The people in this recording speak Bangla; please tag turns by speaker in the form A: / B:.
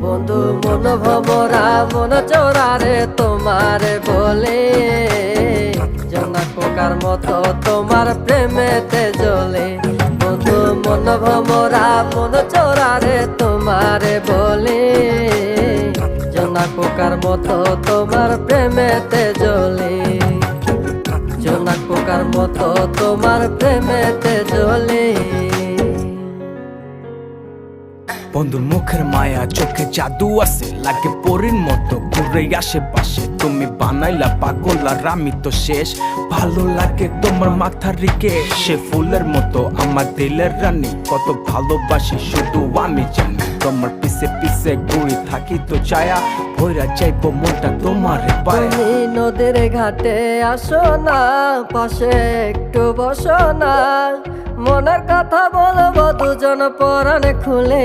A: বন্ধু মন ভমরা মন চোরারে তোমারে বলে, জোনাক পোকার মতো তোমার প্রেমেতে জ্বলে। বন্ধু মন ভমরা মন চোরারে তোমারে বলে, জোনাক পোকার মতো তোমার প্রেমেতে জ্বলে। জোনাক পোকার মতো তোমার প্রেমেতে জ্বলে।
B: বন্ধুর মুখের মায়া চোখে জাদু আছে, লাগে পরীর মতো ঘুরে আশেপাশে। তুমি বানাইলা পাগল আর আমি তো শেষ। ভালো লাগে তোমার মাথার রিকে, সে ফুলের মতো আমার দিলের রানী। কত ভালোবাসি শুধু আমি জানি, তোমার পিছে পিছে ঘুরি থাকি তো ছায়া। ভৈরা যাইব মনটা তোমার পায়ে।
A: তুমি নদীর ঘাটে আসো না, পাশে একটু বসো না, মনের কথা বলবো দুজন পরাণ খুলে।